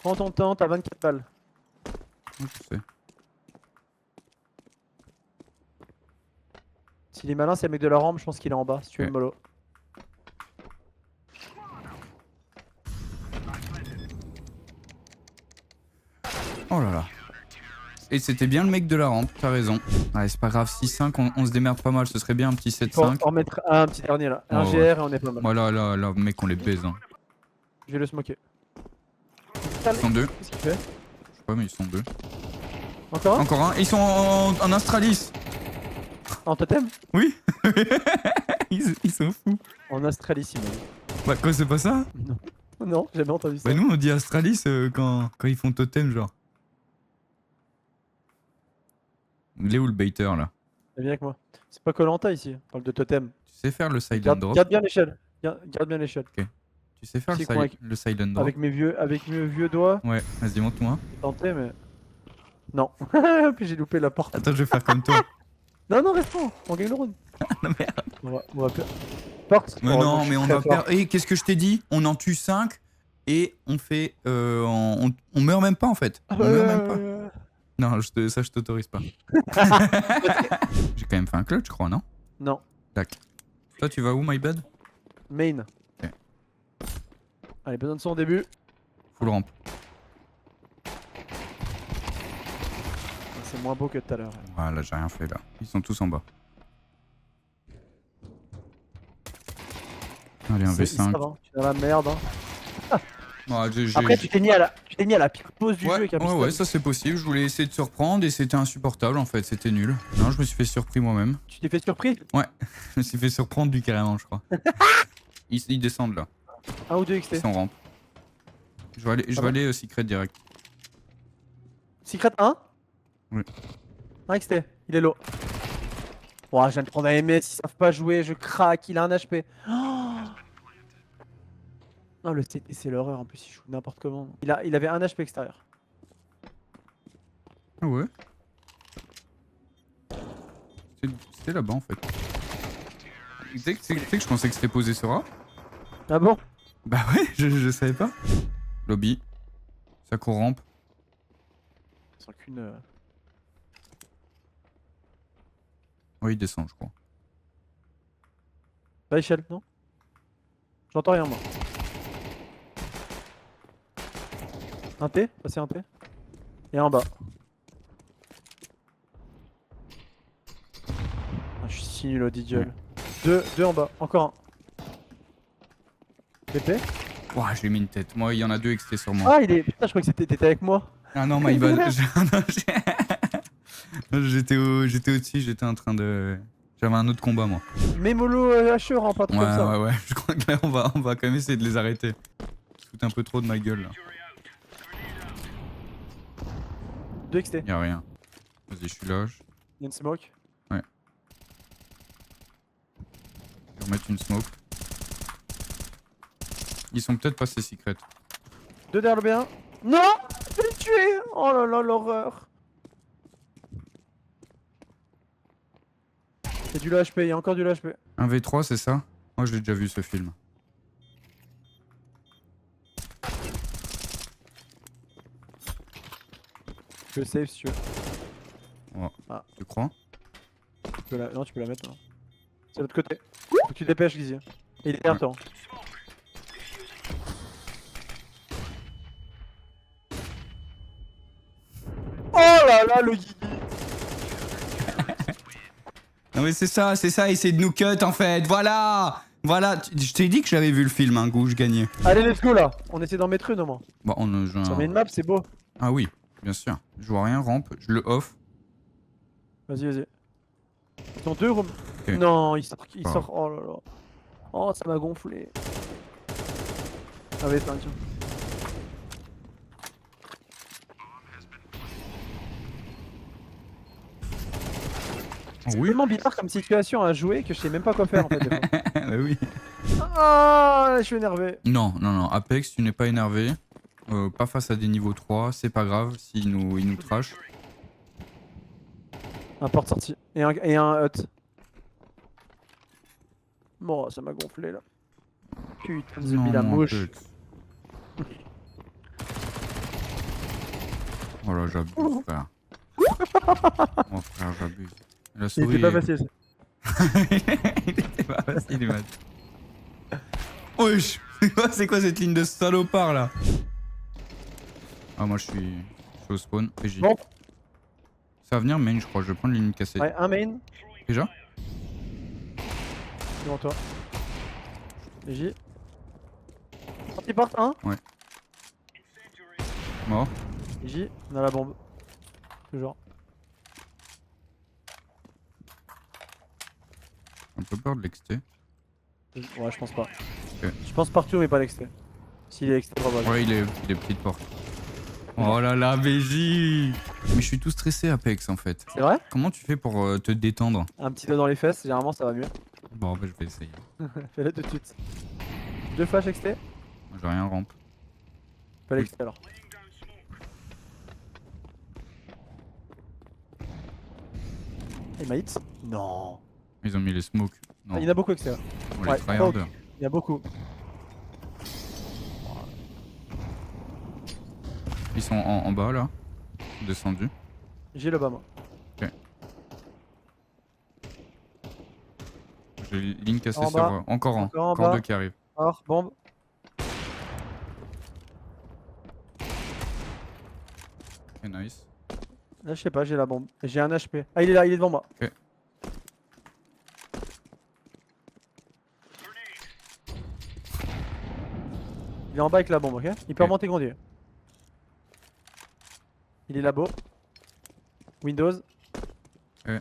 Prends ton temps, t'as 24 balles. Ouais, je sais. S'il est malin, c'est le mec de la rampe, je pense qu'il est en bas, si tu veux Ouais. le mollo. Oh là là. Et c'était bien le mec de la rampe, t'as raison. Ouais, c'est pas grave, 6-5, on se démerde pas mal, ce serait bien un petit Faut 7-5. en mettre un petit dernier là. Un Oh, GR ouais. et on est pas mal. Voilà, là, mec, on les baise. Hein. Je vais le smoker. Ils sont deux. Qu'est-ce qu'il fait? Je sais pas, mais ils sont deux. Encore un? Encore un. Ils sont en Australis. En totem? Oui. ils sont fous. En Australie, Simon. Bah, quoi, c'est pas ça? Non. Non, j'ai jamais entendu ça. Bah, nous, on dit Australis quand ils font totem, genre. Il est où le baiter là? Viens avec moi. C'est pas Koh-Lanta ici, on parle de totem. Tu sais faire le silent drop? Garde bien l'échelle. Garde bien l'échelle. Tu sais faire C'est quoi, avec- le silent drop? Avec mes vieux doigts, Ouais, vas-y, montre-moi. j'ai tenté, mais. Non. Puis j'ai loupé la porte. Attends, je vais faire comme toi. Non, non, reste pas. On gagne le round. Non, merde. On va perdre. Porte. Mais Oh, non, je suis mais on très va fort. perdre. Et qu'est-ce que je t'ai dit? On en tue 5 et on fait. On meurt même pas en fait. On meurt même pas. Non, ça je t'autorise pas. J'ai quand même fait un clutch, je crois, non? Non. Tac. Toi, tu vas où, my bad? Main. Ok. Allez, besoin de son au début. Full ramp. C'est moins beau que tout à l'heure. Voilà, j'ai rien fait là. Ils sont tous en bas. Allez, un Ils V5. savent, hein. Tu es dans la merde. Hein. Ouais, Après, tu t'es mis à la pire pause du jeu avec un pistolet. ouais, ça c'est possible. Je voulais essayer de surprendre et c'était insupportable en fait. C'était nul. Non, je me suis fait surpris moi-même. Tu t'es fait surpris? Ouais, je me suis fait surprendre du carrément, je crois. Ils descendent là. 1 ou 2 XT. Ils sont en rampe. Je vais aller au secret direct. Secret 1? Oui. 1 XT, il est low. Ouah, je viens de prendre un MS, ils savent pas jouer, je craque, il a un HP. Oh, le CT c'est l'horreur, en plus il joue n'importe comment. Il avait un HP extérieur. Ah ouais. C'était là-bas en fait. Tu sais que je pensais que c'était posé sur A. Ah bon? Bah ouais, je savais pas. Lobby. Ça court rampe. Sans qu'une... Oui, il descend, je crois. Pas échelle, non? J'entends rien moi. Un T, passer un T. Et en bas. Ah, je suis si nul au DJ. Deux en bas, encore un. TP. Ouah, j'ai mis une tête. Moi, il y en a deux XT sur moi. Ah, il est. Putain, je crois que t'étais avec moi. Ah non, my bad. J'étais au-dessus, j'étais en train de... J'avais un autre combat, moi. Mémolo HE rend pas trop Ouais, comme ça. ouais. Je crois que là, on va quand même essayer de les arrêter. Ils se foutent un peu trop de ma gueule, là. 2 XT. Y'a rien. Vas-y, je suis là. Il y a une smoke. Je vais remettre une smoke. Ils sont peut-être passés secret. 2 derrière le B1. Non! Je l'ai tué! Oh là là, l'horreur! Il y a du HP, il y a encore du HP. Un V3, c'est ça? Moi, je l'ai déjà vu, ce film. Je le save si tu veux. Oh. Ah. Tu crois? Non, tu peux la mettre. C'est de l'autre côté. Faut que tu dépêches, Gizzy. Et il est derrière toi. Oh là là, le Gizzy! Non mais c'est ça, essayer de nous cut en fait, voilà. Je t'ai dit que j'avais vu le film, hein, où je gagnais. Allez, let's go là! On essaie d'en mettre une au moins. Bon, on joue Sur une map, c'est beau. Ah oui, bien sûr. Je vois rien, rampe, je le off. Vas-y. Ils sont deux rooms. Ok. Non, il sort. Oh là là. Oh, ça m'a gonflé. Ah ouais, tiens. Oh, C'est oui. tellement bizarre comme situation à jouer que je sais même pas quoi faire en fait. Des fois. Bah oui. Ah, je suis énervé. Non, Apex, tu n'es pas énervé. Pas face à des niveaux 3, c'est pas grave s'ils nous trash. Un porte sortie. Et un hut. Bon, ça m'a gonflé là. Putain, j'ai mis la mouche. Apex. Oh là, j'abuse, frère. Oh frère, j'abuse. La Il souris était pas facile. Il était pas facile, il m'a dit. Wesh. C'est quoi cette ligne de salopard là? Ah, moi je suis au spawn. PJ. Bon. Ça va venir main, je crois. Je vais prendre les lignes cassées. Ouais, un main. Déjà? Devant toi. J. Sortie porte 1. Mort. J. On a la bombe. Toujours. Un peu peur de l'exté. Ouais, je pense pas. Ok. Je pense partout, mais pas l'exté. S'il est exté, probable. Ouais, il est petite porte. Oh là là, BJ. Mais je suis tout stressé, Apex, en fait. C'est vrai? Comment tu fais pour te détendre? Un petit doigt dans les fesses, généralement ça va mieux. Bon, bah, je vais essayer. Fais-le tout de suite. 2 flash exté? J'ai rien rampe. Pas l'exté alors. Il m'a hit? Non. Ils ont mis les smokes. Non, Ah, il y en a beaucoup exté là. on les ouais, tryharders. Il y a beaucoup. Ils sont en bas là. Descendus. J'ai le bas moi. J'ai ligne cassée En sur. bas. Encore un. Encore en Encore bas. deux qui arrivent. Or, bombe. Ok, nice. Là je sais pas, j'ai la bombe. J'ai un HP. Ah il est là, il est devant moi. Ok. Il est en bas avec la bombe, ok? Il peut Ok. remonter conduire. Il est labo. Windows. Ouais.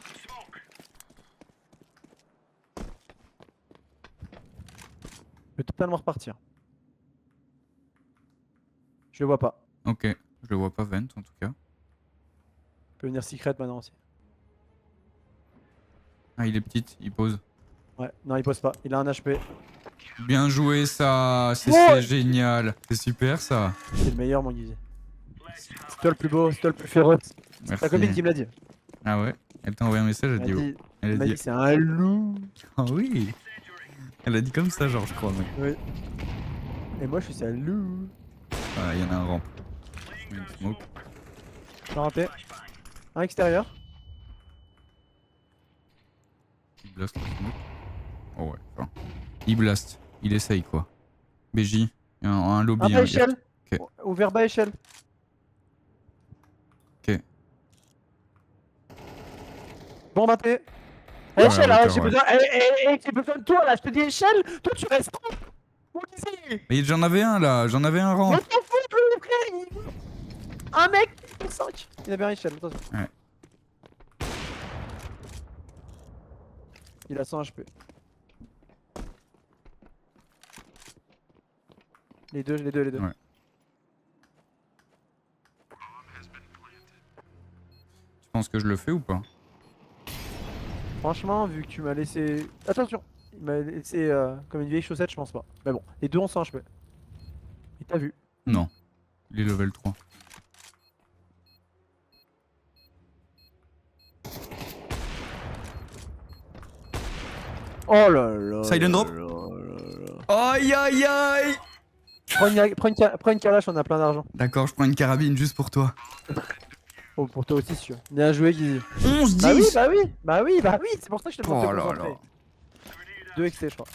Il peut totalement repartir. Je le vois pas. Ok, je le vois pas vent en tout cas. Il peut venir secret maintenant aussi. Ah, il est petit, il pose. Ouais, non, il pose pas. Il a un HP. Bien joué ça, c'est Ouais. génial. C'est super ça. C'est le meilleur, mon Guizy. C'est toi le plus beau, c'est toi le plus féroce. Merci. Ta copine qui me l'a dit. Ah ouais. Elle t'a envoyé un message, elle a Elle dit m'a oh. dit, Elle elle a m'a dit dit c'est un loup. ah oui. Elle a dit comme ça genre je crois mec. Oui. Et moi je suis c'est un loup. Ah, il y en a un ramp. Je mets une smoke. Parenté. Un extérieur. Il blast la smoke. Oh ouais, enfin. Il blast. Il essaye quoi. BJ. Il y a un lobby. Un bas hein, échelle. Ok. Ouvert bas échelle. Ok. Bon maté. Ouais, Échelle, hauteur, hein, j'ai ouais. besoin. J'ai besoin de toi là, je te dis échelle. Toi tu restes. Mon Guizy. Mais j'en avais un là, j'en avais un ramp. Mais t'en fous, lui, frère. Un mec, 5. Il a bien échelle, attention. Ouais. Il a 100 HP. Les deux. Ouais. Tu penses que je le fais ou pas? Franchement, vu que tu m'as laissé. Attention! Il m'a laissé comme une vieille chaussette, je pense pas. Mais bon, les deux ont 100 HP. Et t'as vu? Non. Il est level 3. Oh là là! Silent drop. là là là. Aïe aïe aïe. Prends une calache, on a plein d'argent. D'accord, je prends une carabine juste pour toi. Oh, pour toi aussi, sûr. Bien joué, Guy. 11 Bah oui, 10. bah oui, c'est pour ça que je te demande de Oh te là concentrer. là. 2 XT, je crois.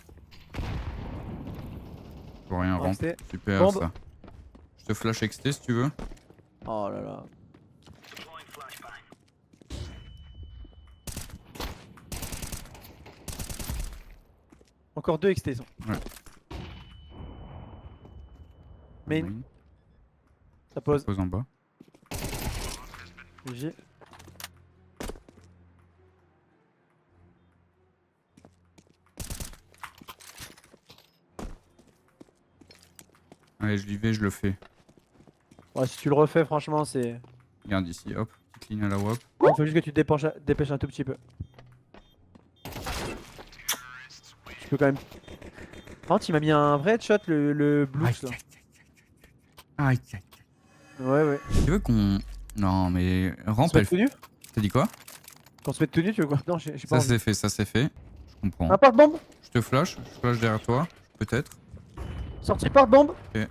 Pour rien ramp. XT. Super Bombe. ça. Je te flash XT si tu veux. Oh là là. Encore 2 XT, ils sont. Ouais. Main, Main. ça pose. Pose en bas. J. Allez, je l'y vais, je le fais. Ouais, si tu le refais, franchement, c'est. Regarde ici, hop. Petite ligne à la WAP. Il faut juste que tu te dépêches un tout petit peu. Tu peux quand même. Par contre, il m'a mis un vrai headshot, le Blues là. Aïe aïe. Ouais. Tu veux qu'on. Non, mais On ramp, se met elle. tout nu? T'as dit quoi? Qu'on se met tout nu, tu veux quoi? Non, j'ai pas Ça envie. c'est fait, ça c'est fait. Je comprends. Un porte-bombe? Je te flash, je flash derrière toi, peut-être. Sortie porte-bombe? Ok.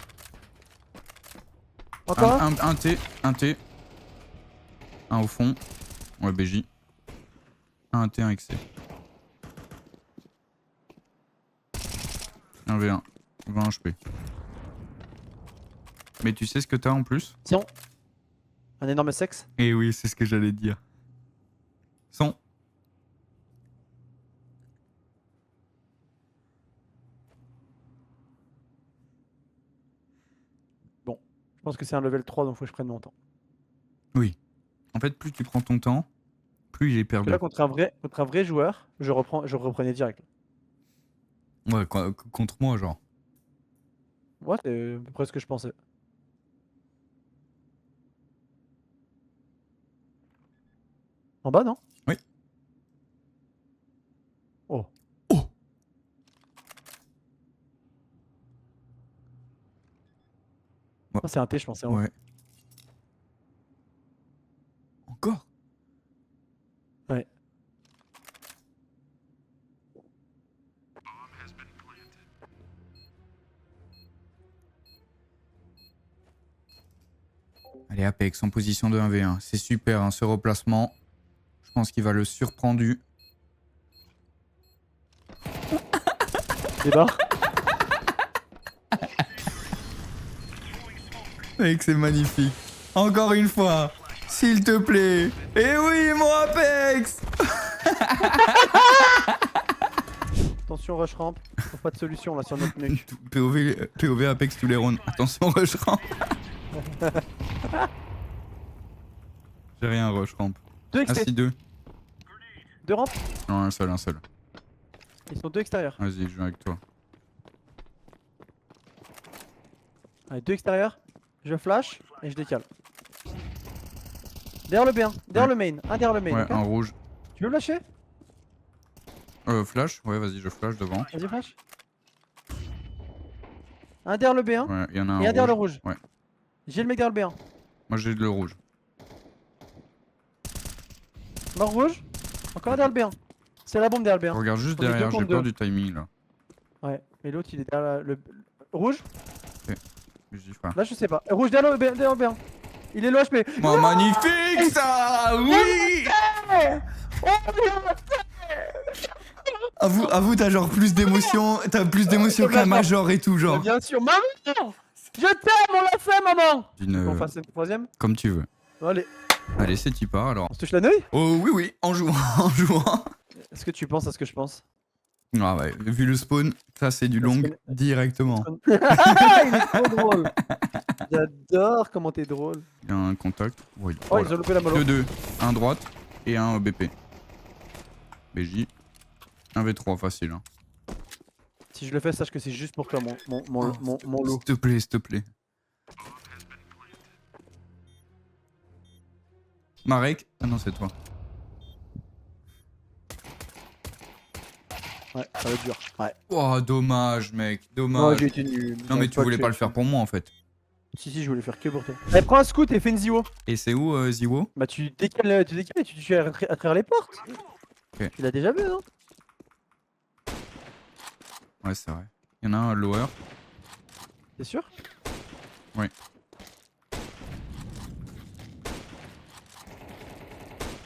Encore un? Un T, un T. Un au fond. Ouais, BJ. Un T, un XC. 1v1. 20 HP. Mais tu sais ce que t'as en plus? Tiens. Un énorme sexe? Eh oui, c'est ce que j'allais dire. Son. Je pense que c'est un level 3, donc faut que je prenne mon temps. Oui. En fait, plus tu prends ton temps, plus il est Parce que perdu. là, contre un vrai joueur, je reprenais direct. Ouais, contre moi, genre. Ouais, c'est à peu près ce que je pensais. En bas, non? Oui. Oh. Oh. Ah, c'est un T, je pensais. En haut. Ouais. Encore? Ouais. Allez, Apex en position de 1v1. C'est super, hein, ce replacement. Je pense qu'il va le surprendre. Débat. Mec, c'est magnifique. Encore une fois, s'il te plaît. Eh oui, mon Apex. Attention, rush ramp. pas de solution là sur notre nuque. POV Apex tous les rounds. Attention, rush ramp. J'ai rien, rush ramp. 2 Ah extérieurs. si, 2. 2 rampes. Non, un seul. Ils sont 2 extérieurs. Vas-y, je viens avec toi. Allez, 2 extérieurs. Je flash et je décale. Derrière le B1, derrière le main. Un derrière le main. Ouais, Ok un rouge. tu veux me lâcher? Flash? Ouais, vas-y, je flash devant. Vas-y, flash. Un derrière le B1 Ouais, il y en a un et un derrière le rouge. rouge. Ouais. J'ai le mec derrière le B1. Moi j'ai le rouge. Mort rouge. Encore un derrière le B1. C'est la bombe derrière le B1. Regarde juste On est deux derrière, j'ai contre peur deux. du timing là. Ouais, mais l'autre il est derrière le rouge. Vas-y, frère. Là je sais pas. Rouge derrière le B1. Il est loche mais. Oh, magnifique ça! Oui! Avoue, t'as genre plus d'émotion, qu'un major et tout, genre. Bien sûr, maman! Je t'aime, on l'a fait, maman! On D'une... fasse une troisième? Comme tu veux. Allez, Allez, c'est y part alors. on se touche la nouille? Oh oui, en jouant, en jouant. Est-ce que tu penses à ce que je pense? Ah ouais, vu le spawn, ça c'est du Le long spawn. directement. Il est trop drôle! J'adore comment t'es drôle. Il y a un contact. Oui, Oh, ils ont loupé la mollo. 2-2, un droite et un BP. BJ. 1v3 facile. Hein. Si je le fais, sache que c'est juste pour toi, mon loup. S'il te plaît. Marek. Ah non, c'est toi. Ouais, ça va être dur. Ouais. Oh, dommage, mec. Non, Dommage. j'ai été nul. Non, mais tu voulais pas le faire pour moi en fait. Si, je voulais faire que pour toi. Allez, prends un scout et fais une Zio. Et c'est où, Ziwo? Bah, tu décales et tu tues à travers les portes. Ok. Tu l'as déjà vu, non? Ouais, c'est vrai. Il y en a un lower. T'es sûr? Oui.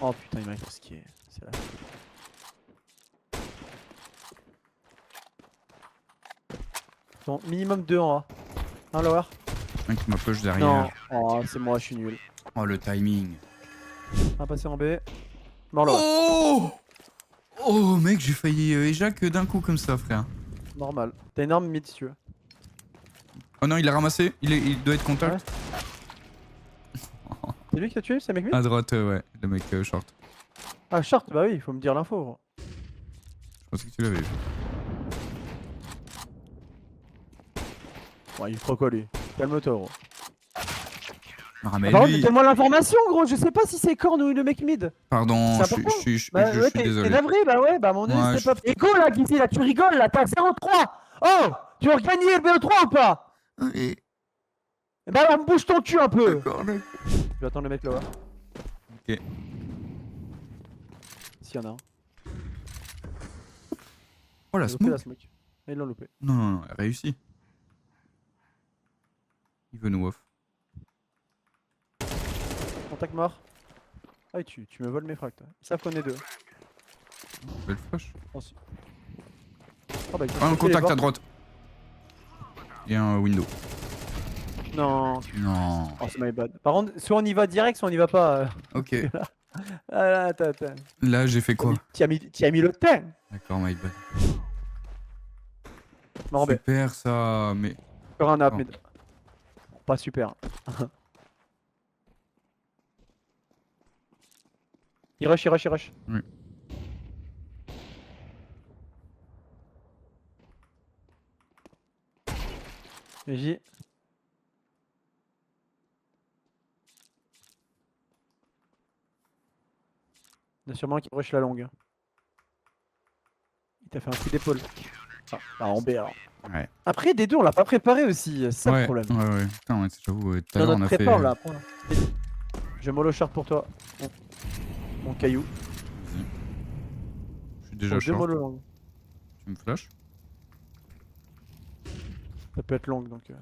Oh putain, il m'a risqué. C'est la folie. Bon, minimum 2 en A. Un lower. Un qui m'approche Non. derrière. Oh, c'est moi, je suis nul. Oh, le timing. Un passé en B. Mort lower. Oh! Oh, mec, j'ai failli éjac d'un coup comme ça, frère. Normal. T'as une arme mid si tu veux. Oh non, il l'a ramassé. Il doit être contact. C'est lui qui t'a tué? C'est un mec mid? À droite, ouais. Le mec short. Ah, short, bah oui, il faut me dire l'info, gros. Je pensais que tu l'avais vu. Ouais, il fera quoi lui? Calme-toi, gros. Ah, mais Par contre, lui... donne-moi l'information, gros. Je sais pas si c'est corne ou le mec mid. Pardon, C'est important. je Bah, suis ouais, t'es désolé. navré, bah ouais, bah mon dieu, Ouais, c'est pas. Et go là, Guizy, là, tu rigoles là, t'as 0-3. Oh, tu veux regagner le BO3 ou pas? Oui, Eh bah alors, bouge ton cul un peu. d'accord. Je vais attendre le mec là. Ok. S'il y en a un. Oh, la Ils ont loupé la smoke. smoke. Et ils l'ont loupé. Non, réussi. Il veut nous off. Contact mort. Ah, tu me voles mes frags, toi. Ils savent qu'on est deux. Belle flash. Oh, bah, ils ont Ah, un sauté les contact à portes. droite. Et un window. Non. Non. Oh, c'est my bad. Par contre, soit on y va direct, soit on y va pas. Ok. Ah là, attends. Là, j'ai fait quoi? Tu as mis le temps. D'accord, my bad. Mort en B. Super ça, mais... Encore un up Oh. mid. Pas super. Il rush. Oui. J. Il y a sûrement qui rush la longue. Il t'a fait un coup d'épaule. Ah, en B alors. Ouais. Après, des deux, on l'a pas préparé aussi, c'est ça le Ouais, problème. ouais. Putain, ouais, j'avoue, tout à Dans l'heure, on notre a fait... prépa, on l'a appris. Je mollo short pour toi. Mon caillou. Je suis déjà Deux short. mollo longues. Tu me flash? Ça peut être longue donc. Il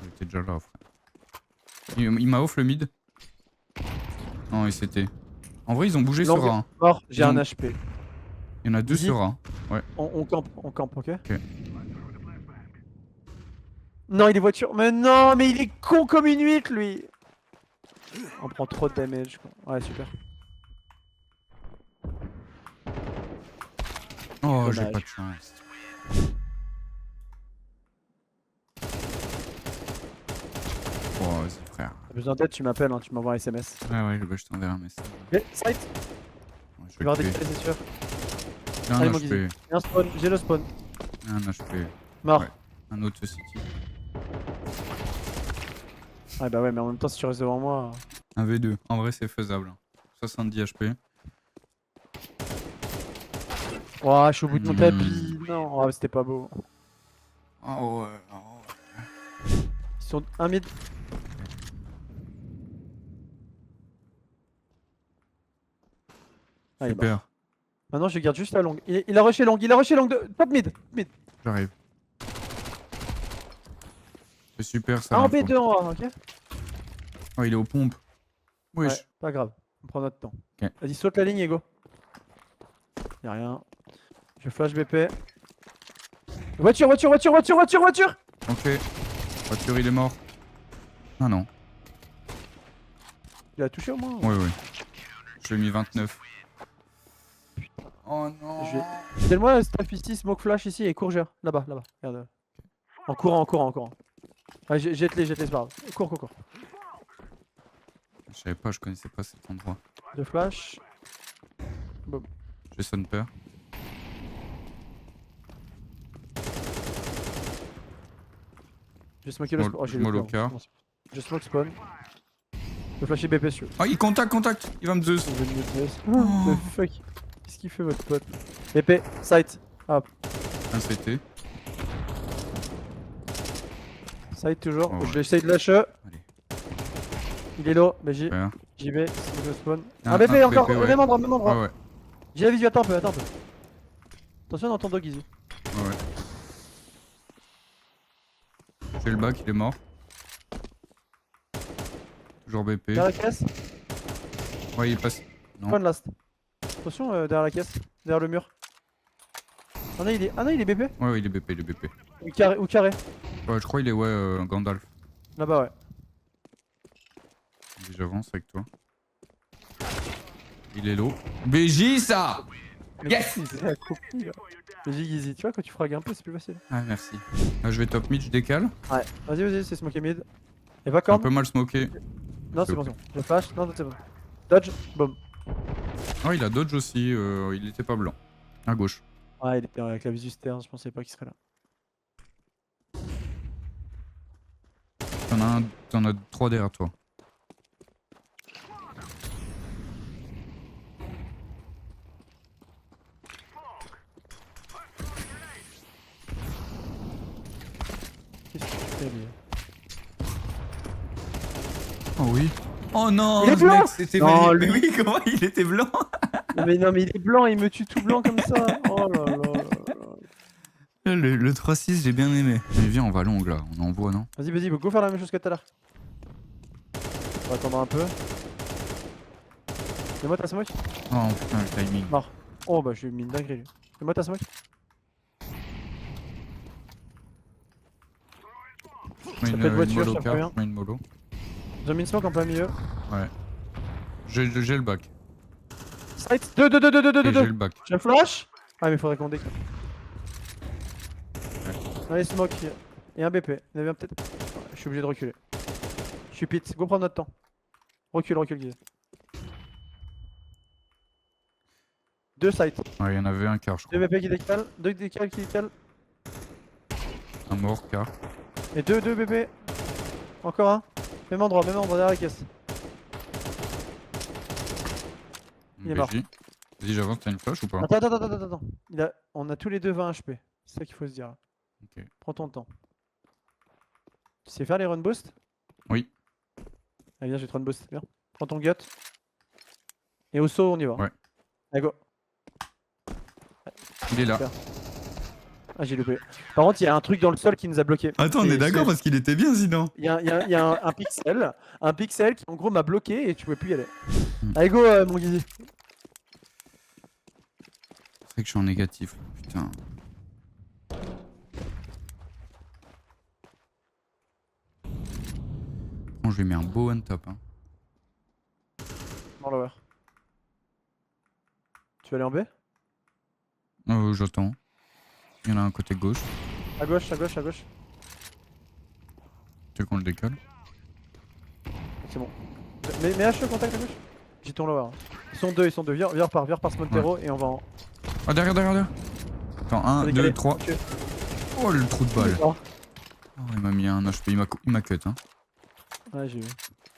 était déjà là, frère. Il m'a off le mid. Non, il s'était... En vrai, ils ont bougé Longue. sur A. Mort, j'ai Ils un ont- HP. Il y en a deux Easy. sur A. On campe, ok? Ok. Non, il est voiture. Mais non, mais il est con comme une huître, lui. On prend trop de damage, quoi. Ouais, super. Oh, j'ai Dommage. pas de chance. Oh, vas-y, frère. T'as besoin d'aide, tu m'appelles, hein, tu m'envoies un SMS. Ouais, bah, je t'enverrai un message. Mais, site, Ouais, je tu vas vais le décaler, c'est sûr. tuer. Un Allez, mon Guizy. HP. Et un spawn, j'ai le spawn. Un HP. Mort. Ouais. Un autre City. Ah bah ouais, mais en même temps, si tu restes devant moi. Un V2. En vrai, c'est faisable. 70 HP. Ouah, je suis au bout de mon tapis. Non, oh, c'était pas beau. Oh ouais. Ils sont un mid. Ah, il est mort. Super. Maintenant, je garde juste la longue. Il a rushé longue, il a rushé longue de. Top mid. Mid. J'arrive. C'est super ça. Ah, en l'info. B2 en A, ok? Oh, il est aux pompes. Wesh. Ouais, pas grave. On prend notre temps. Ok. Vas-y, saute la ligne, Ego. Y'a rien. Je flash BP. Voiture, voiture, voiture, voiture, voiture, voiture! Ok. Voiture, il est mort. Ah non. Il a touché au moins. Ouais, ouais. Je lui ai mis 29. Oh non. Donne-moi staff ici, smoke flash ici et cours, là-bas, là-bas. Regarde. En courant, en courant, en courant. Ouais, jette-les, c'est pas grave. Cours, cours, cours. Je savais pas, je connaissais pas cet endroit. De flash. J'ai Sunper. J'ai smoké le spawn. Oh, j'ai le Moloka. plan. Je smoke spawn. Je flasher BP sur. Oh, il contact. Il va me Zeus. The fuck. Qu'est-ce qu'il fait votre pote? BP, site. Hop. Un CT. Site toujours. Oh, ouais. Je vais essayer de lâcher. Allez. Il est low. Mais Super. j'y vais. C'est le spawn. Un- Un BP un encore. BP, ouais. Même endroit, même endroit. Ouais, ouais. J'ai la visu. Attends un peu, attends un peu. Attention dans ton dog easy. Ouais, ouais. J'ai le bac, il est mort. Toujours BP. Derrière la caisse. Ouais, il passe. Non. Spawn last. Attention derrière la caisse. Derrière le mur. Ah non, il est BP. Ouais, ouais, il est BP, Ou carré. Ou carré. Ouais, je crois il est, Gandalf. Là-bas, ouais. Vas-y, j'avance avec toi. Il est low. BJ, ça! Yes! C'est la copie là. Vas-y, easy. Tu vois, quand tu fragues un peu, c'est plus facile. Ah, merci. Là, je vais top mid, je décale. Ouais. Vas-y, vas-y, c'est smoké mid. Et va Un quand peu mal smoké. Non, c'est bon, c'est bon. Je flash. Non, c'est bon. Dodge. Boom. Oh, il a dodge aussi. Il était pas blanc. À gauche. Ouais, il était avec la visu stern. Je pensais pas qu'il serait là. T'en as 3 derrière toi. Qu'est-ce qu'il fait, lui? Oh oui. Oh non, Il est blanc. mec, c'était Non, mais lui. oui, comment il était blanc? Non, mais il est blanc, il me tue tout blanc comme ça. Oh là là là là. Le 3-6, j'ai bien aimé. Mais viens, on va long là, on envoie, non? Vas-y, vas-y, go faire la même chose que tout à l'heure. On va attendre un peu. Fais-moi ta smoke. Oh putain, le timing. Mort. Oh bah, j'ai mis une dinguerie lui. Fais-moi ta smoke. Je mets Ça peut être voiture, molo ça peut car, rien. je mets une molo. J'ai mis une smoke en plein milieu. Ouais. J'ai le bac. Site 2, 2, 2, 2, 2, 2, Et 2, j'ai 2. le bac. J'ai un flash. Ah, mais faudrait qu'on décale. Allez, smoke. Et un BP. Il y en avait un peut-être. Ouais, je suis obligé de reculer. Je suis pit. Go prendre notre temps. Recule, recule, Guy. 2 sites. Ouais, il y en avait un quart, je 2 crois. BP qui décalent. 2 décalent qui décalent. Un mort, quart. Et 2 BP. Encore un. Même endroit derrière la caisse. Il est mort. BJ. Vas-y, j'avance, t'as une flash ou pas? Attends. On a tous les deux 20 HP. C'est ça qu'il faut se dire. Ok. Prends ton temps. Tu sais faire les run boost? Oui. Allez, viens, je vais te run boost. Viens. Prends ton gut. Et au saut, on y va. Ouais. Allez, go. Il est là. Super. Ah, j'ai loupé. Par contre, il y a un truc dans le sol qui nous a bloqué. Attends, on Et est d'accord c'est- parce qu'il était bien, sinon. Il y a un pixel. Un pixel qui, en gros, m'a bloqué et tu pouvais plus y aller. Hmm. Allez, go, mon Guizy. C'est vrai que je suis en négatif. Putain. Bon, je lui mets un beau one top. Hein. Dans lower. Tu vas aller en B? J'attends. Il y en a un côté gauche. À gauche, à gauche, à gauche. Tu veux qu'on le décale? C'est bon. Mais H le contact à gauche. J'y tourne lower. Ils sont deux. Viens par Smontero et on va en. Oh, derrière. Attends, 1, 2, 3. Ok. Oh, le trou de balle. Oh. Oh, il m'a mis un HP, il m'a cut. Hein. Ouais, j'ai vu.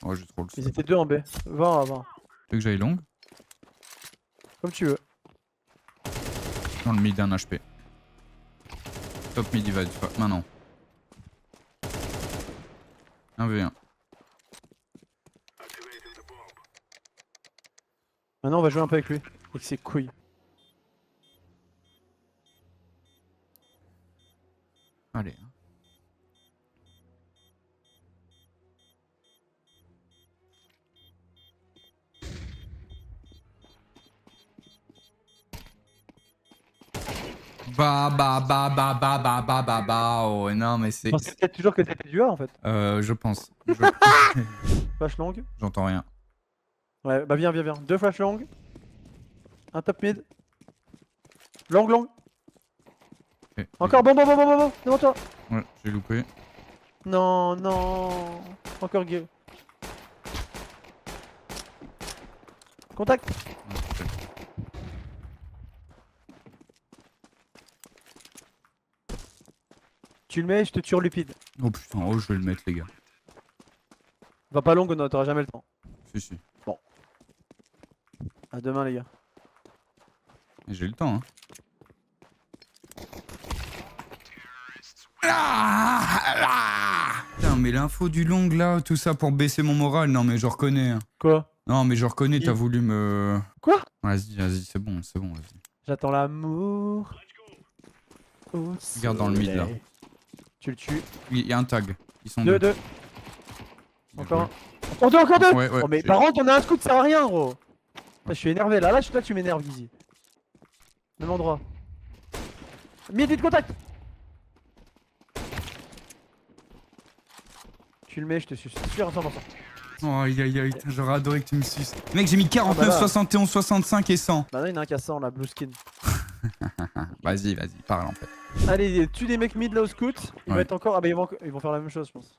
Oh, j'ai trop le Ils seum. étaient deux en B. Va. Tu veux que j'aille long? Comme tu veux. Dans le mid, un HP. Top mid, il va être maintenant. 1v1. Maintenant, on va jouer un peu avec lui. Avec ses couilles. Allez. Bah. Oh non, mais c'est. Je pensais peut-être toujours que c'était du A en fait. Je pense. Flash long. J'entends rien. Ouais, bah viens. Deux flash long. Un top mid. Long. Okay. Encore bon. Devant toi. Ouais, j'ai loupé. Non. Encore gay. Contact. Tu le mets, je te tue Lupide. Oh putain, oh je vais le mettre les gars. Va pas long, on t'aura jamais le temps. Si. À demain les gars. Et j'ai le temps hein. Putain mais l'info du long là, tout ça pour baisser mon moral, non mais je reconnais. Hein. Quoi? Non mais je reconnais, t'as voulu me... Quoi? Vas-y, c'est bon, vas-y. J'attends l'amour. Regarde dans le mid là. Tu le tues. Il y a un tag. Ils sont Deux. deux. Encore un. Encore deux. Ouais. Oh mais par contre on a un scout, ça sert à rien gros. Là, je suis énervé là, tu m'énerves Gizzy. Même endroit. Mid de contact. Tu le mets, je te suis sûr à 100%. Oh aïe, j'aurais adoré que tu me suces. Mec j'ai mis 49, là. 71, 65 et 100. Bah non, il y en a un qui a 100 là, blue skin. Vas-y, parle en fait. Allez, tue les mecs mid là au scout. Ils vont Ouais. être encore. Ah bah ils vont faire la même chose je pense.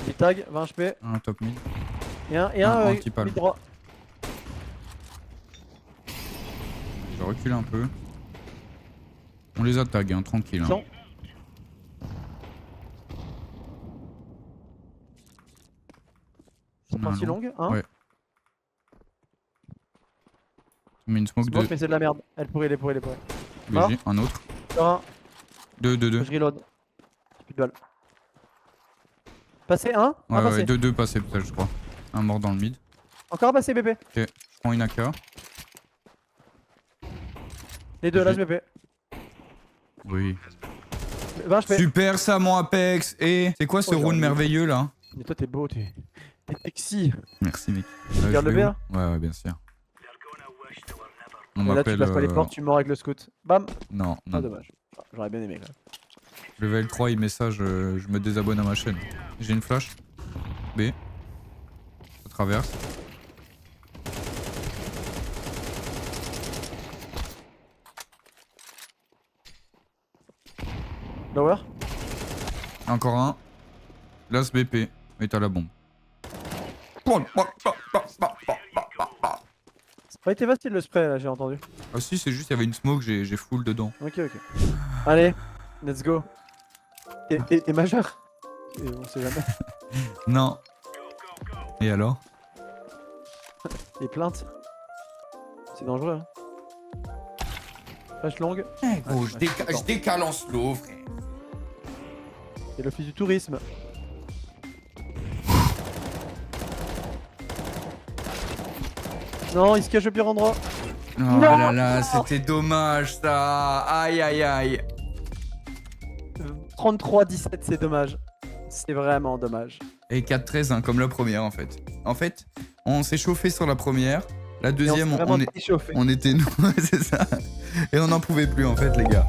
Des tags, 20 HP. Un top mid. Et un anti-palm. mid droit. Je recule un peu. On les attaque, hein, tranquille. Hein. Non. C'est parti long. longue, hein. Ouais. Tu mets une smoke Smoke, de mais c'est de la merde. Elle pourrait. BG, un autre. Encore un. 2. Je reload. J'ai plus de balles. Passer un. Un Ouais, passé. 2 passés peut-être, je crois. Un mort dans le mid. Encore un passé bébé. Ok, je prends une AK. Les deux, là je BP. Oui. 20 HP. Super ça mon Apex. Et c'est quoi ce Oh, j'ai round envie. merveilleux là? Mais toi t'es beau, t'es sexy. Merci mec. Regarde je le vais B, où? Ouais, bien sûr. On Et là tu m'appelle... passes pas les portes, tu mords avec le scout. Bam. Non. Ah dommage. J'aurais bien aimé quand même. Level 3, il message, je me désabonne à ma chaîne. J'ai une flash. B. Ça traverse. Lower. Encore un. Là, ce BP. Et t'as la bombe. Ça a été facile le spray là, j'ai entendu. Ah si, c'est juste, il y avait une smoke, j'ai full dedans. Ok. Allez, let's go. T'es majeur? Et on sait jamais. Non. Et alors? Les plaintes. C'est dangereux. Hein. Flash longue. Gros, je décale en slow, frère. C'est l'office du tourisme. Non, il se cache au pire endroit. Oh là là, c'était dommage ça. Aïe. 33-17, c'est dommage. C'est vraiment dommage. Et 4-13, hein, comme la première en fait. En fait, on s'est chauffé sur la première. La deuxième, on était nous, on était nous, c'est ça. Et on n'en pouvait plus en fait, les gars.